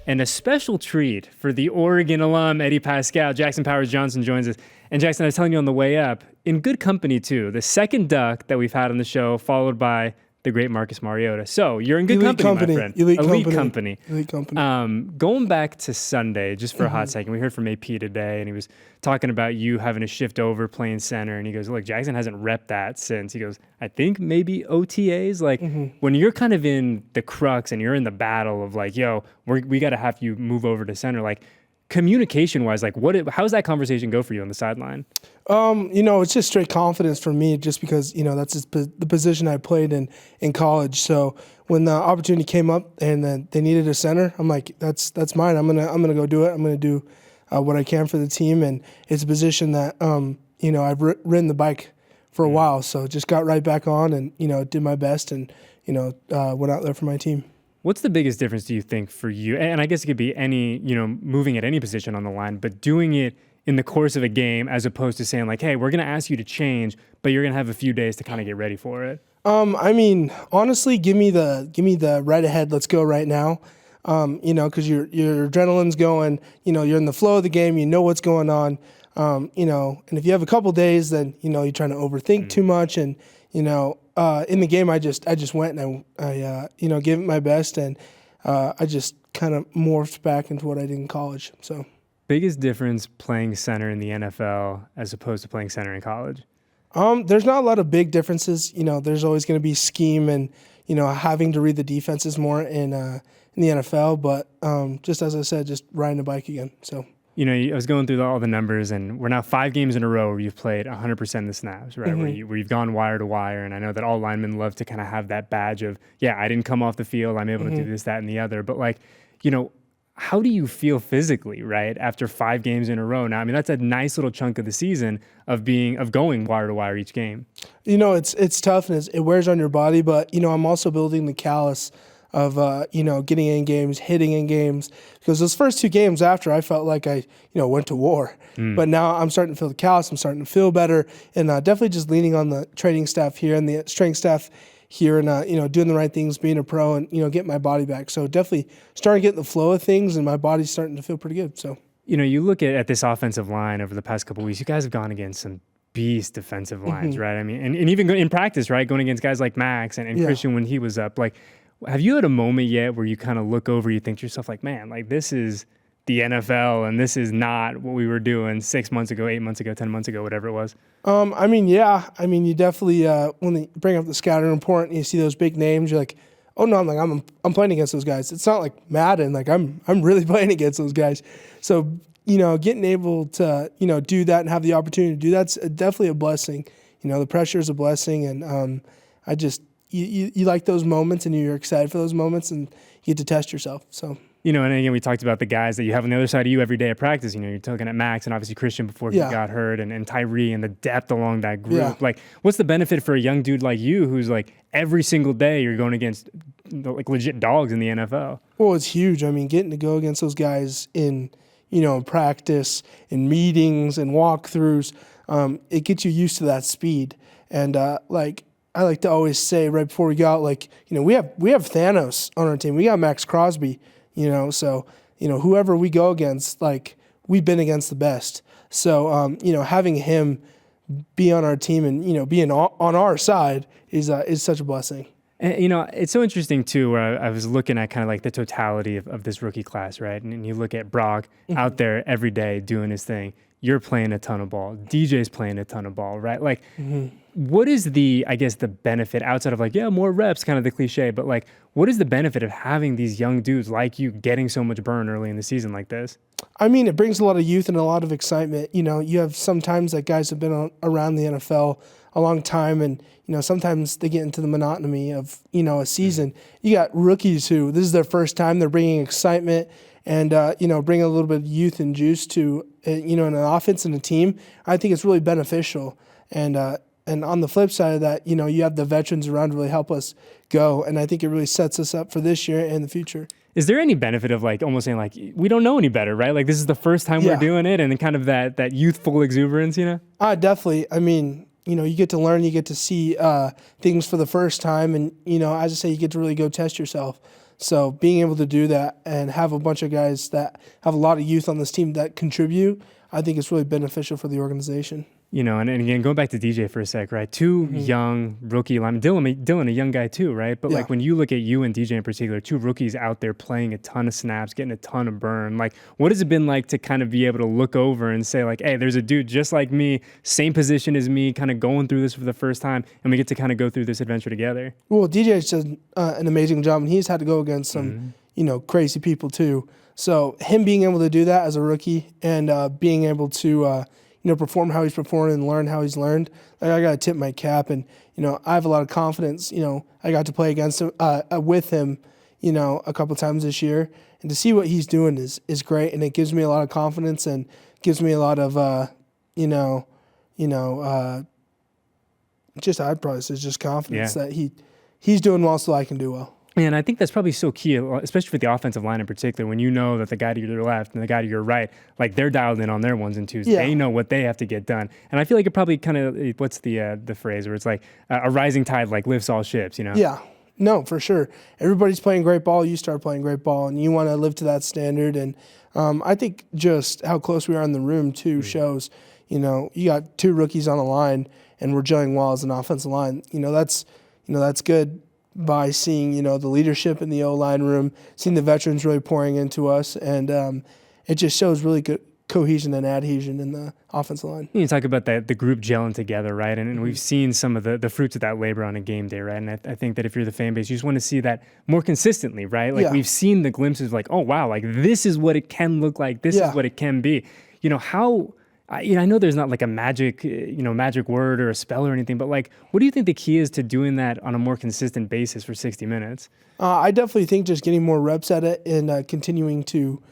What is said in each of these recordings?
and a special treat for the Oregon alum, Eddie Paskal. Jackson Powers Johnson joins us. And Jackson, I was telling you on the way up, in good company too, the second Duck that we've had on the show, followed by the great Marcus Mariota. So you're in good company, my friend. Elite company. Going back to Sunday, just for a hot second, we heard from AP today, and he was talking about you having to shift over playing center. And he goes, look, Jackson hasn't repped that since. He goes, I think maybe OTAs. Like when you're kind of in the crux and you're in the battle of like, yo, we got to have you move over to center. Like communication wise, like how does that conversation go for you on the sideline? It's just straight confidence for me, just because, that's just the position I played in college. So when the opportunity came up and they needed a center, I'm like, that's mine. I'm gonna go do it. I'm gonna do what I can for the team, and it's a position that I've ridden the bike for a while. So just got right back on and did my best and went out there for my team. What's the biggest difference, do you think, for you? And I guess it could be any, moving at any position on the line, but doing it in the course of a game as opposed to saying like, hey, we're going to ask you to change, but you're going to have a few days to kind of get ready for it? Honestly, give me the right ahead. Let's go right now. Because your adrenaline's going, you're in the flow of the game, you know what's going on. And if you have a couple days, then, you're trying to overthink too much. And, in the game, I just went and I gave it my best, and I just kind of morphed back into what I did in college. So, biggest difference playing center in the NFL as opposed to playing center in college? There's not a lot of big differences. There's always going to be scheme and having to read the defenses more in the NFL. But just as I said, just riding a bike again. So. I was going through all the numbers, and we're now 5 games in a row where you've played 100% of the snaps, right? Where you've gone wire to wire, and I know that all linemen love to kind of have that badge of, yeah, I didn't come off the field, I'm able to do this, that, and the other. But how do you feel physically, right, after 5 games in a row? Now, I mean, that's a nice little chunk of the season of going wire to wire each game. It's tough and it wears on your body, but I'm also building the callus of getting in games, hitting in games, because those first 2 games after, I felt like I went to war. But now I'm starting to feel the callus, I'm starting to feel better, and definitely just leaning on the training staff here and the strength staff here, and doing the right things, being a pro, and getting my body back. So definitely starting to get in the flow of things, and my body's starting to feel pretty good. So you look at this offensive line over the past couple of weeks. You guys have gone against some beast defensive lines, right? I mean, and even in practice, right, going against guys like Max and Christian when he was up, like. Have you had a moment yet where you kind of look over, you think to yourself like, man, like this is the NFL and this is not what we were doing 6 months ago, 8 months ago, 10 months ago, whatever it was? Yeah. You definitely, when they bring up the scouting report and you see those big names, you're like, oh no, I'm playing against those guys. It's not like Madden, like I'm really playing against those guys. So, getting able to, do that and have the opportunity to do that's definitely a blessing. The pressure is a blessing, and You like those moments, and you're excited for those moments, and you get to test yourself. So and again, we talked about the guys that you have on the other side of you every day at practice. You're talking at Max and obviously Christian before he got hurt, and Tyree, and the depth along that group. Yeah. Like, what's the benefit for a young dude like you who's like every single day you're going against like legit dogs in the NFL? Well, it's huge. getting to go against those guys in practice, in meetings, and walkthroughs, it gets you used to that speed, and I like to always say right before we go out, we have Thanos on our team. We got Max Crosby, so, whoever we go against, we've been against the best. So, having him be on our team and, being on our side is such a blessing. And, it's so interesting, too, where I was looking at kind of like the totality of this rookie class, right? And you look at Brock out there every day doing his thing. You're playing a ton of ball. DJ's playing a ton of ball, right? Like, what is the benefit outside of more reps, kind of the cliche, but what is the benefit of having these young dudes like you getting so much burn early in the season like this? It brings a lot of youth and a lot of excitement. You have sometimes that guys have been around the NFL a long time, and, sometimes they get into the monotony of, a season. You got rookies who, this is their first time, they're bringing excitement and, bring a little bit of youth and juice to, an offense and a team. I think it's really beneficial. And on the flip side of that, you have the veterans around to really help us go. And I think it really sets us up for this year and the future. Is there any benefit of almost saying we don't know any better, right? This is the first time we're doing it, and kind of that youthful exuberance, Definitely. You get to learn, you get to see things for the first time. And, as I say, you get to really go test yourself. So being able to do that and have a bunch of guys that have a lot of youth on this team that contribute, I think it's really beneficial for the organization. You know, and again, going back to DJ for a sec, right? Two young rookie linemen. Dylan, a young guy too, right? But like when you look at you and DJ in particular, two rookies out there playing a ton of snaps, getting a ton of burn. Like, what has it been like to kind of be able to look over and say, like, hey, there's a dude just like me, same position as me, kind of going through this for the first time, and we get to kind of go through this adventure together? Well, DJ's done an amazing job, and he's had to go against some, crazy people too. So him being able to do that as a rookie and being able to perform how he's performed and learn how he's learned. Like, I got to tip my cap, and, I have a lot of confidence. I got to play against him, with him, a couple times this year, and to see what he's doing is great, and it gives me a lot of confidence and gives me a lot of, I'd probably say just confidence that he's doing well, so I can do well. And I think that's probably so key, especially for the offensive line in particular, when you know that the guy to your left and the guy to your right, like, they're dialed in on their ones and twos. Yeah. They know what they have to get done. And I feel like it probably kind of, what's the phrase where it's like a rising tide like lifts all ships, Yeah, no, for sure. Everybody's playing great ball. You start playing great ball, and you want to live to that standard. And I think just how close we are in the room too shows, you got two rookies on the line, and we're gelling well as an offensive line. That's good. By seeing, the leadership in the O-line room, seeing the veterans really pouring into us, and it just shows really good cohesion and adhesion in the offensive line. You talk about the group gelling together, right? And we've seen some of the fruits of that labor on a game day, right? And I think that if you're the fan base, you just want to see that more consistently, right? Like, we've seen the glimpses of like, oh, wow, like, this is what it can look like. This is what it can be. I know there's not like a magic word or a spell or anything, but like, what do you think the key is to doing that on a more consistent basis for 60 minutes? I definitely think just getting more reps at it and continuing to,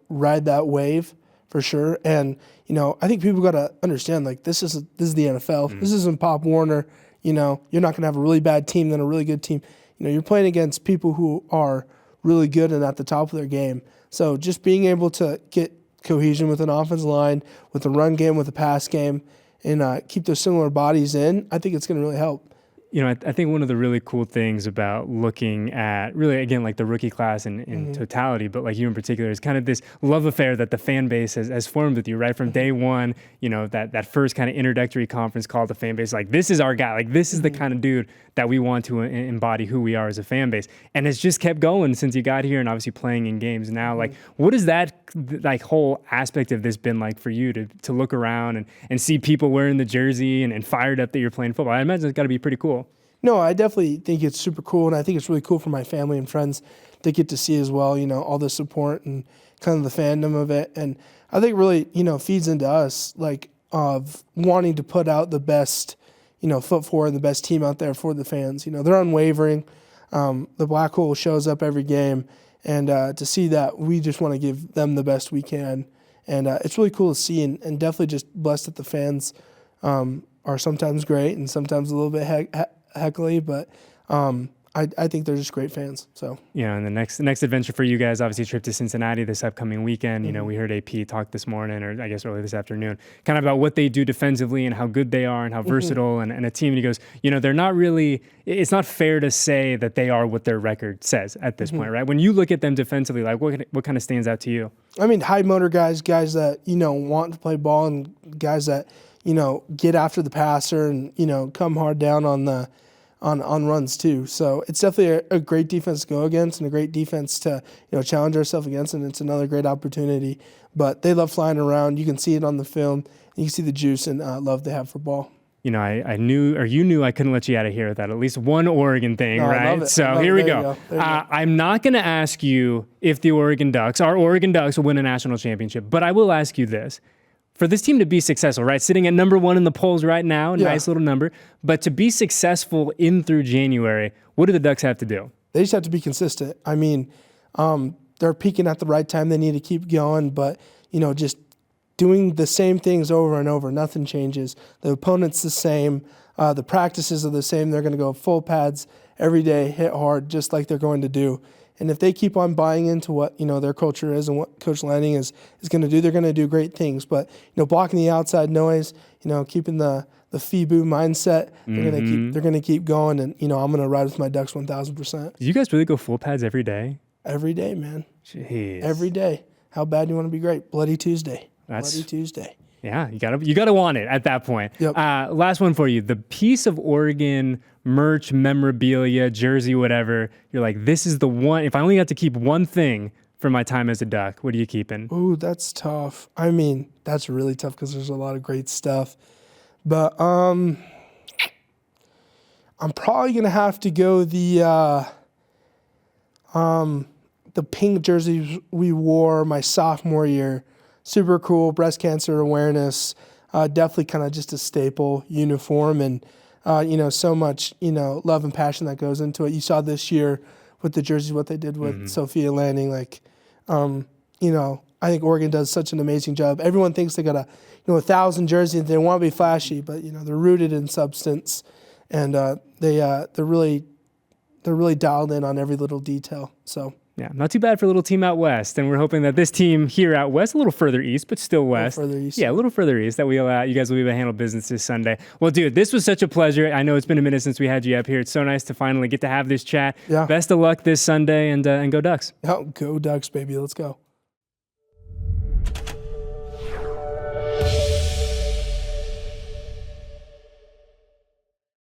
ride that wave for sure. And, I think people got to understand, like, this is the NFL. This isn't Pop Warner. You're not going to have a really bad team, then a really good team. You're playing against people who are really good and at the top of their game. So just being able to get cohesion with an offensive line, with a run game, with a pass game, and keep those similar bodies in, I think it's going to really help. I think one of the really cool things about looking at, really, again, like the rookie class in totality, but like you in particular, is kind of this love affair that the fan base has formed with you, right? From day one, that first kind of introductory conference call to fan base, like, this is our guy. Like, this is the kind of dude that we want to embody who we are as a fan base. And it's just kept going since you got here, and obviously playing in games now. Like, what is that like whole aspect of this been like for you to look around and see people wearing the jersey and fired up that you're playing football? I imagine it's got to be pretty cool. No, I definitely think it's super cool, and I think it's really cool for my family and friends to get to see as well, all the support and kind of the fandom of it. And I think really, feeds into us, like, of wanting to put out the best, foot forward and the best team out there for the fans. They're unwavering. The Black Hole shows up every game, and to see that, we just want to give them the best we can. And it's really cool to see, and definitely just blessed that the fans are sometimes great and sometimes a little bit heckly, but I think they're just great fans. So and the next adventure for you guys, obviously, a trip to Cincinnati this upcoming weekend. We heard AP talk this morning, or I guess early this afternoon, kind of about what they do defensively and how good they are and how versatile and a team. And he goes, they're not really. It's not fair to say that they are what their record says at this point, right? When you look at them defensively, like, what kind of stands out to you? I mean, high motor guys that want to play ball, and guys that get after the passer and come hard down on runs too. So it's definitely a great defense to go against and a great defense to challenge ourselves against, and it's another great opportunity. But they love flying around. You can see it on the film. You can see the juice and love they have for ball. I knew, or you knew, I couldn't let you out of here without at least one Oregon thing, right? I love it. So here we go. I'm not going to ask you if our Oregon Ducks will win a national championship, but I will ask you this. For this team to be successful, right, sitting at number 1 in the polls right now, nice little number, but to be successful in through January, what do the Ducks have to do? They just have to be consistent. I mean, they're peaking at the right time. They need to keep going, but, just doing the same things over and over, nothing changes. The opponent's the same. The practices are the same. They're going to go full pads every day, hit hard, just like they're going to do. And if they keep on buying into what their culture is and what Coach Lanning is going to do, they're going to do great things. But blocking the outside noise, keeping the the FIBU mindset. They're gonna keep going, and I'm gonna ride with my Ducks 1,000%. Do you guys really go full pads every day? Every day, man. Jeez. Every day. How bad do you want to be great? Bloody Tuesday. Bloody Tuesday. Yeah, you gotta want it at that point. Yep. Last one for you. The piece of Oregon merch, memorabilia, jersey, whatever. You're like, this is the one. If I only got to keep one thing for my time as a Duck, what are you keeping? Ooh, that's tough. I mean, that's really tough because there's a lot of great stuff. But I'm probably gonna have to go the pink jerseys we wore my sophomore year. Super cool, breast cancer awareness. Definitely kind of just a staple uniform, and so much love and passion that goes into it. You saw this year with the jerseys what they did with Sophia Landing. I think Oregon does such an amazing job. Everyone thinks they got 1,000 jerseys. They want to be flashy, but they're rooted in substance, and they're really dialed in on every little detail. So. Yeah, not too bad for a little team out west, and we're hoping that this team here out west, a little further east, but still west. A little further east. Yeah, a little further east, that you guys will be able to handle business this Sunday. Well, dude, this was such a pleasure. I know it's been a minute since we had you up here. It's so nice to finally get to have this chat. Yeah. Best of luck this Sunday, and go Ducks. Oh, go Ducks, baby. Let's go.